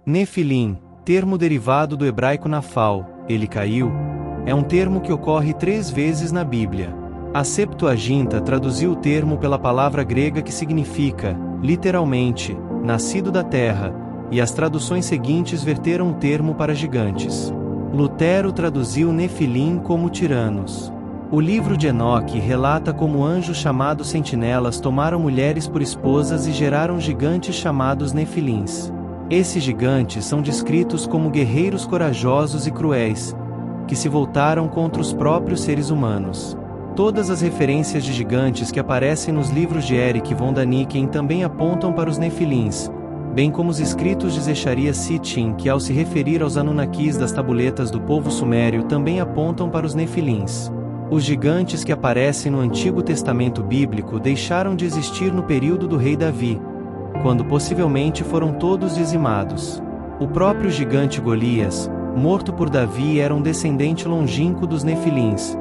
Nefilim, termo derivado do hebraico nafal, ele caiu, é um termo que ocorre 3 vezes na Bíblia. A Septuaginta traduziu o termo pela palavra grega que significa, literalmente, nascido da terra, e as traduções seguintes verteram o termo para gigantes. Lutero traduziu Nefilim como tiranos. O livro de Enoque relata como anjos chamados sentinelas tomaram mulheres por esposas e geraram gigantes chamados Nefilins. Esses gigantes são descritos como guerreiros corajosos e cruéis, que se voltaram contra os próprios seres humanos. Todas as referências de gigantes que aparecem nos livros de Erich von Däniken também apontam para os Nefilins, bem como os escritos de Zecharia Sitchin, que ao se referir aos Anunnakis das tabuletas do povo sumério também apontam para os Nefilins. Os gigantes que aparecem no Antigo Testamento bíblico deixaram de existir no período do rei Davi, quando possivelmente foram todos dizimados. O próprio gigante Golias, morto por Davi, era um descendente longínquo dos Nefilins,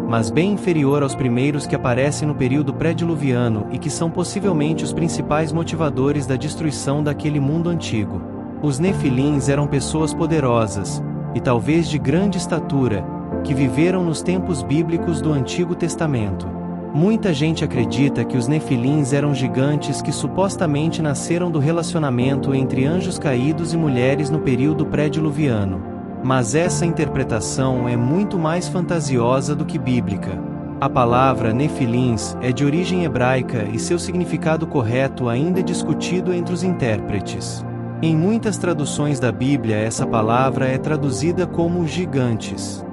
mas bem inferior aos primeiros que aparecem no período pré-diluviano e que são possivelmente os principais motivadores da destruição daquele mundo antigo. Os Nefilins eram pessoas poderosas, e talvez de grande estatura, que viveram nos tempos bíblicos do Antigo Testamento. Muita gente acredita que os Nefilins eram gigantes que supostamente nasceram do relacionamento entre anjos caídos e mulheres no período pré-diluviano. Mas essa interpretação é muito mais fantasiosa do que bíblica. A palavra Nefilins é de origem hebraica e seu significado correto ainda é discutido entre os intérpretes. Em muitas traduções da Bíblia essa palavra é traduzida como gigantes.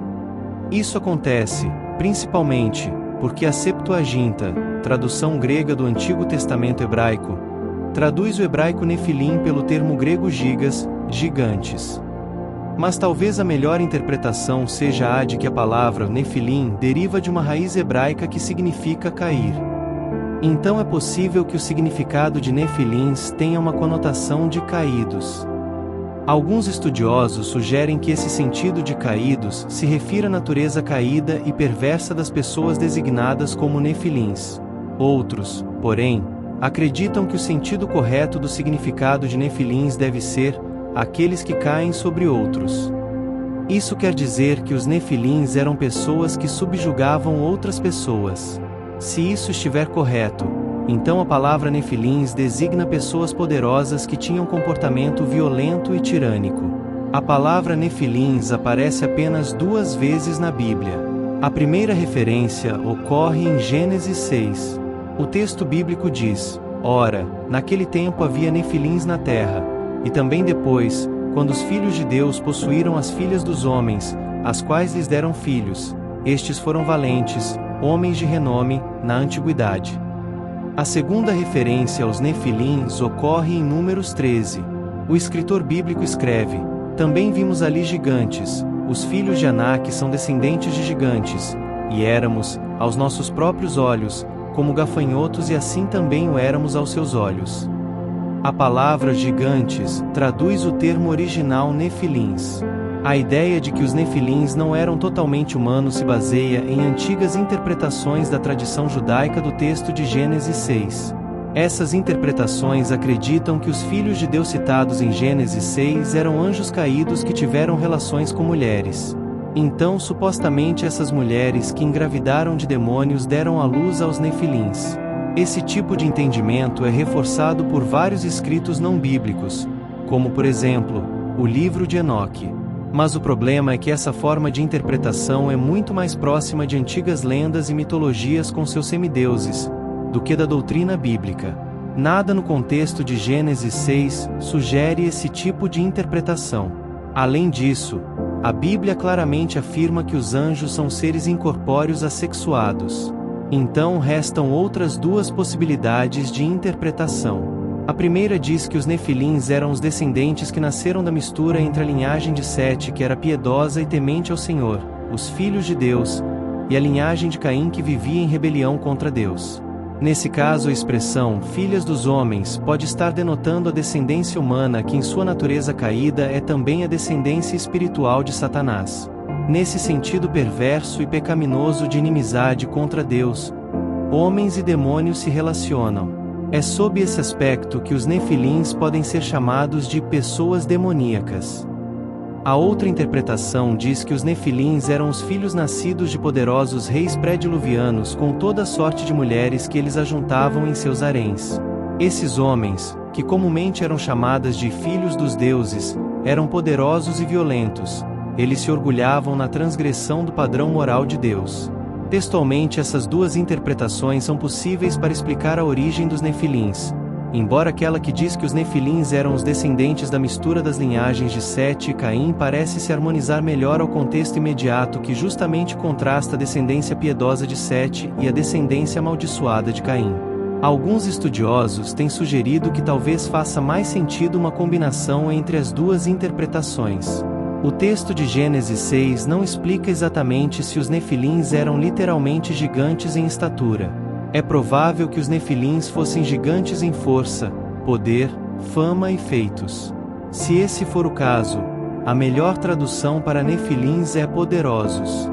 Isso acontece, principalmente, porque a Septuaginta, tradução grega do Antigo Testamento hebraico, traduz o hebraico Nefilim pelo termo grego gigas, gigantes. Mas talvez a melhor interpretação seja a de que a palavra Nefilim deriva de uma raiz hebraica que significa cair. Então é possível que o significado de Nefilins tenha uma conotação de caídos. Alguns estudiosos sugerem que esse sentido de caídos se refira à natureza caída e perversa das pessoas designadas como Nefilins. Outros, porém, acreditam que o sentido correto do significado de Nefilins deve ser aqueles que caem sobre outros. Isso quer dizer que os Nefilins eram pessoas que subjugavam outras pessoas. Se isso estiver correto, então a palavra Nefilins designa pessoas poderosas que tinham comportamento violento e tirânico. A palavra Nefilins aparece apenas 2 vezes na Bíblia. A primeira referência ocorre em Gênesis 6. O texto bíblico diz: "Ora, naquele tempo havia Nefilins na terra, e também depois, quando os filhos de Deus possuíram as filhas dos homens, as quais lhes deram filhos, estes foram valentes, homens de renome, na antiguidade." A segunda referência aos Nefilins ocorre em Números 13. O escritor bíblico escreve: "Também vimos ali gigantes, os filhos de Anak são descendentes de gigantes, e éramos, aos nossos próprios olhos, como gafanhotos e assim também o éramos aos seus olhos." A palavra gigantes traduz o termo original Nefilins. A ideia de que os Nefilins não eram totalmente humanos se baseia em antigas interpretações da tradição judaica do texto de Gênesis 6. Essas interpretações acreditam que os filhos de Deus citados em Gênesis 6 eram anjos caídos que tiveram relações com mulheres. Então, supostamente essas mulheres que engravidaram de demônios deram à luz aos Nefilins. Esse tipo de entendimento é reforçado por vários escritos não bíblicos, como por exemplo, o livro de Enoque. Mas o problema é que essa forma de interpretação é muito mais próxima de antigas lendas e mitologias com seus semideuses, do que da doutrina bíblica. Nada no contexto de Gênesis 6 sugere esse tipo de interpretação. Além disso, a Bíblia claramente afirma que os anjos são seres incorpóreos assexuados. Então restam outras 2 possibilidades de interpretação. A primeira diz que os Nefilins eram os descendentes que nasceram da mistura entre a linhagem de Sete, que era piedosa e temente ao Senhor, os filhos de Deus, e a linhagem de Caim, que vivia em rebelião contra Deus. Nesse caso, a expressão filhas dos homens pode estar denotando a descendência humana, que em sua natureza caída é também a descendência espiritual de Satanás. Nesse sentido perverso e pecaminoso de inimizade contra Deus, homens e demônios se relacionam. É sob esse aspecto que os nefilins podem ser chamados de pessoas demoníacas. A outra interpretação diz que os nefilins eram os filhos nascidos de poderosos reis pré-diluvianos com toda sorte de mulheres que eles ajuntavam em seus haréns. Esses homens, que comumente eram chamadas de filhos dos deuses, eram poderosos e violentos. Eles se orgulhavam na transgressão do padrão moral de Deus. Textualmente, essas duas interpretações são possíveis para explicar a origem dos nefilins. Embora aquela que diz que os nefilins eram os descendentes da mistura das linhagens de Sete e Caim parece se harmonizar melhor ao contexto imediato que justamente contrasta a descendência piedosa de Sete e a descendência amaldiçoada de Caim. Alguns estudiosos têm sugerido que talvez faça mais sentido uma combinação entre as duas interpretações. O texto de Gênesis 6 não explica exatamente se os nefilins eram literalmente gigantes em estatura. É provável que os nefilins fossem gigantes em força, poder, fama e feitos. Se esse for o caso, a melhor tradução para nefilins é poderosos.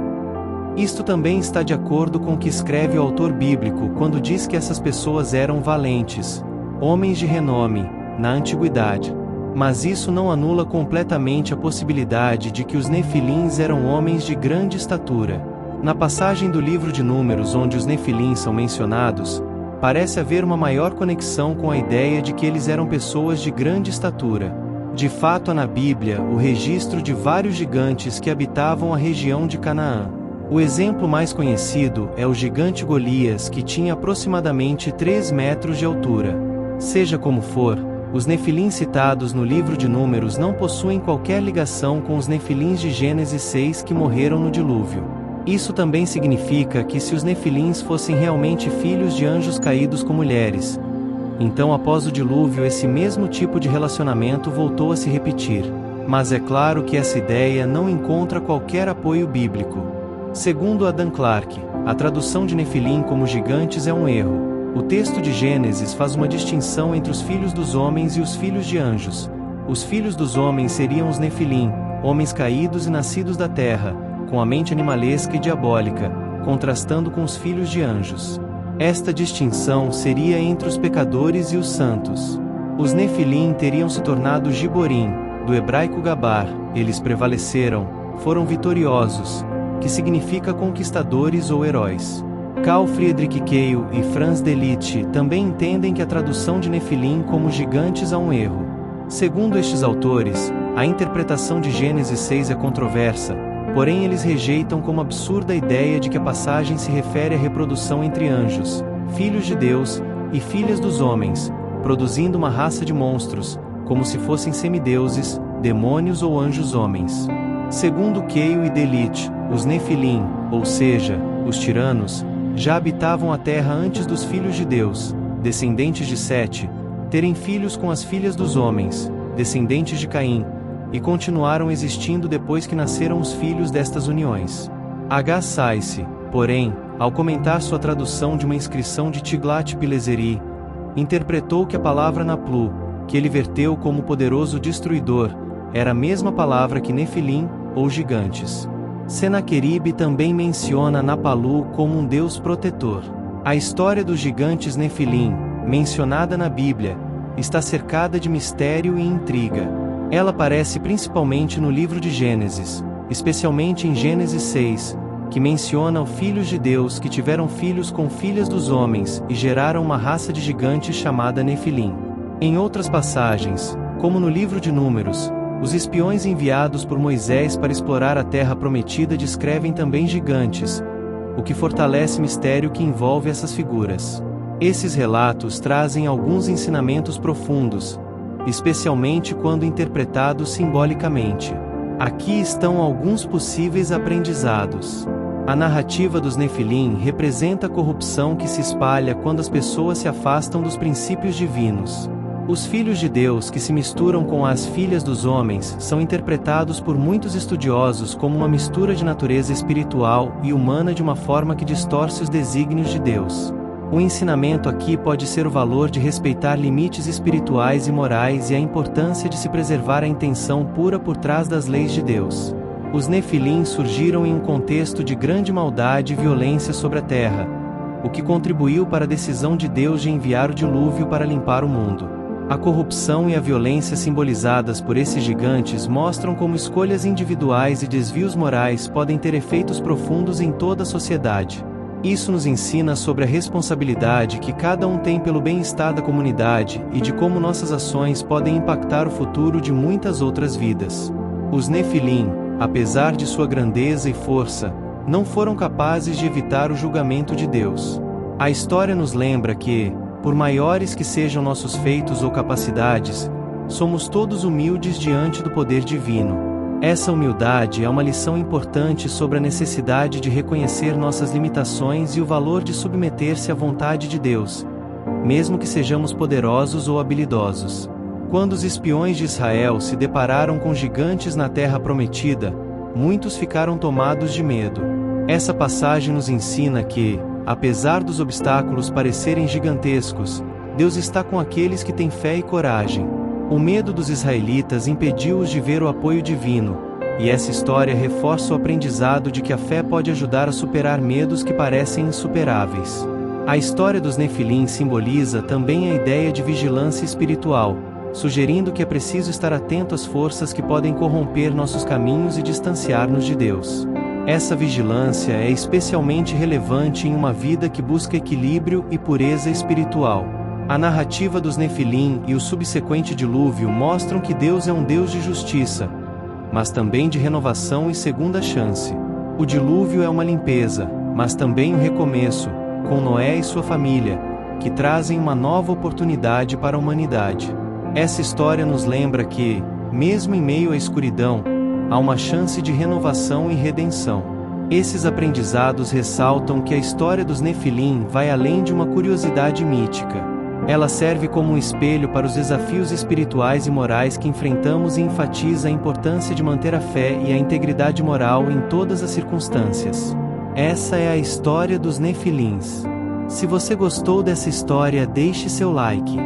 Isto também está de acordo com o que escreve o autor bíblico quando diz que essas pessoas eram valentes, homens de renome, na antiguidade. Mas isso não anula completamente a possibilidade de que os nefilins eram homens de grande estatura. Na passagem do livro de Números onde os nefilins são mencionados, parece haver uma maior conexão com a ideia de que eles eram pessoas de grande estatura. De fato, há na Bíblia o registro de vários gigantes que habitavam a região de Canaã. O exemplo mais conhecido é o gigante Golias, que tinha aproximadamente 3 metros de altura. Seja como for, os nefilins citados no livro de Números não possuem qualquer ligação com os nefilins de Gênesis 6 que morreram no dilúvio. Isso também significa que se os nefilins fossem realmente filhos de anjos caídos com mulheres, então após o dilúvio esse mesmo tipo de relacionamento voltou a se repetir. Mas é claro que essa ideia não encontra qualquer apoio bíblico. Segundo Adam Clarke, a tradução de nefilim como gigantes é um erro. O texto de Gênesis faz uma distinção entre os filhos dos homens e os filhos de anjos. Os filhos dos homens seriam os nefilim, homens caídos e nascidos da terra, com a mente animalesca e diabólica, contrastando com os filhos de anjos. Esta distinção seria entre os pecadores e os santos. Os nefilim teriam se tornado giborim, do hebraico gabar, eles prevaleceram, foram vitoriosos, que significa conquistadores ou heróis. Carl Friedrich Keil e Franz Delitzsch também entendem que a tradução de nefilim como gigantes é um erro. Segundo estes autores, a interpretação de Gênesis 6 é controversa, porém eles rejeitam como absurda a ideia de que a passagem se refere à reprodução entre anjos, filhos de Deus, e filhas dos homens, produzindo uma raça de monstros, como se fossem semideuses, demônios ou anjos homens. Segundo Keil e Delitzsch, os nefilim, ou seja, os tiranos, já habitavam a terra antes dos filhos de Deus, descendentes de Sete, terem filhos com as filhas dos homens, descendentes de Caim, e continuaram existindo depois que nasceram os filhos destas uniões. H. Sayce, porém, ao comentar sua tradução de uma inscrição de Tiglat-Pileseri, interpretou que a palavra Naplu, que ele verteu como poderoso destruidor, era a mesma palavra que nefilim, ou gigantes. Senaqueribe também menciona Napalu como um deus protetor. A história dos gigantes nefilim, mencionada na Bíblia, está cercada de mistério e intriga. Ela aparece principalmente no livro de Gênesis, especialmente em Gênesis 6, que menciona os filhos de Deus que tiveram filhos com filhas dos homens e geraram uma raça de gigantes chamada nefilim. Em outras passagens, como no livro de Números, os espiões enviados por Moisés para explorar a terra prometida descrevem também gigantes, o que fortalece o mistério que envolve essas figuras. Esses relatos trazem alguns ensinamentos profundos, especialmente quando interpretados simbolicamente. Aqui estão alguns possíveis aprendizados. A narrativa dos nefilim representa a corrupção que se espalha quando as pessoas se afastam dos princípios divinos. Os filhos de Deus que se misturam com as filhas dos homens são interpretados por muitos estudiosos como uma mistura de natureza espiritual e humana de uma forma que distorce os desígnios de Deus. O ensinamento aqui pode ser o valor de respeitar limites espirituais e morais e a importância de se preservar a intenção pura por trás das leis de Deus. Os nefilim surgiram em um contexto de grande maldade e violência sobre a terra, o que contribuiu para a decisão de Deus de enviar o dilúvio para limpar o mundo. A corrupção e a violência simbolizadas por esses gigantes mostram como escolhas individuais e desvios morais podem ter efeitos profundos em toda a sociedade. Isso nos ensina sobre a responsabilidade que cada um tem pelo bem-estar da comunidade e de como nossas ações podem impactar o futuro de muitas outras vidas. Os Nefilim, apesar de sua grandeza e força, não foram capazes de evitar o julgamento de Deus. A história nos lembra que, por maiores que sejam nossos feitos ou capacidades, somos todos humildes diante do poder divino. Essa humildade é uma lição importante sobre a necessidade de reconhecer nossas limitações e o valor de submeter-se à vontade de Deus, mesmo que sejamos poderosos ou habilidosos. Quando os espiões de Israel se depararam com gigantes na terra prometida, muitos ficaram tomados de medo. Essa passagem nos ensina que, apesar dos obstáculos parecerem gigantescos, Deus está com aqueles que têm fé e coragem. O medo dos israelitas impediu-os de ver o apoio divino, e essa história reforça o aprendizado de que a fé pode ajudar a superar medos que parecem insuperáveis. A história dos Nefilim simboliza também a ideia de vigilância espiritual, sugerindo que é preciso estar atento às forças que podem corromper nossos caminhos e distanciar-nos de Deus. Essa vigilância é especialmente relevante em uma vida que busca equilíbrio e pureza espiritual. A narrativa dos Nefilim e o subsequente dilúvio mostram que Deus é um Deus de justiça, mas também de renovação e segunda chance. O dilúvio é uma limpeza, mas também um recomeço, com Noé e sua família, que trazem uma nova oportunidade para a humanidade. Essa história nos lembra que, mesmo em meio à escuridão, há uma chance de renovação e redenção. Esses aprendizados ressaltam que a história dos Nefilim vai além de uma curiosidade mítica. Ela serve como um espelho para os desafios espirituais e morais que enfrentamos e enfatiza a importância de manter a fé e a integridade moral em todas as circunstâncias. Essa é a história dos Nefilins. Se você gostou dessa história, deixe seu like,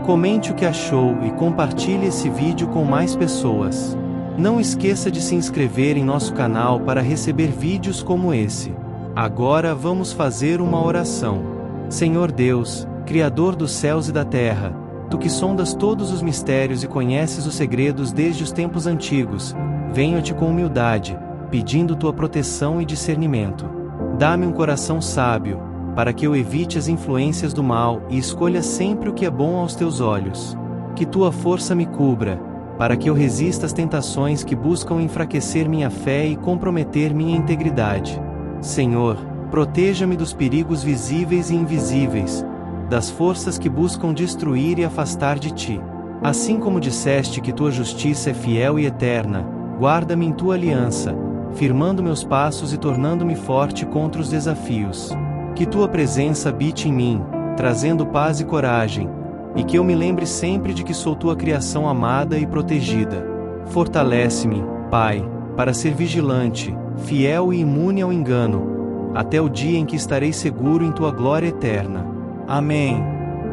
comente o que achou e compartilhe esse vídeo com mais pessoas. Não esqueça de se inscrever em nosso canal para receber vídeos como esse. Agora vamos fazer uma oração. Senhor Deus, Criador dos céus e da terra, Tu que sondas todos os mistérios e conheces os segredos desde os tempos antigos, venho a Ti com humildade, pedindo Tua proteção e discernimento. Dá-me um coração sábio, para que eu evite as influências do mal e escolha sempre o que é bom aos Teus olhos. Que Tua força me cubra, para que eu resista às tentações que buscam enfraquecer minha fé e comprometer minha integridade. Senhor, proteja-me dos perigos visíveis e invisíveis, das forças que buscam destruir e afastar de Ti. Assim como disseste que Tua justiça é fiel e eterna, guarda-me em Tua aliança, firmando meus passos e tornando-me forte contra os desafios. Que Tua presença habite em mim, trazendo paz e coragem, e que eu me lembre sempre de que sou Tua criação amada e protegida. Fortalece-me, Pai, para ser vigilante, fiel e imune ao engano, até o dia em que estarei seguro em Tua glória eterna. Amém.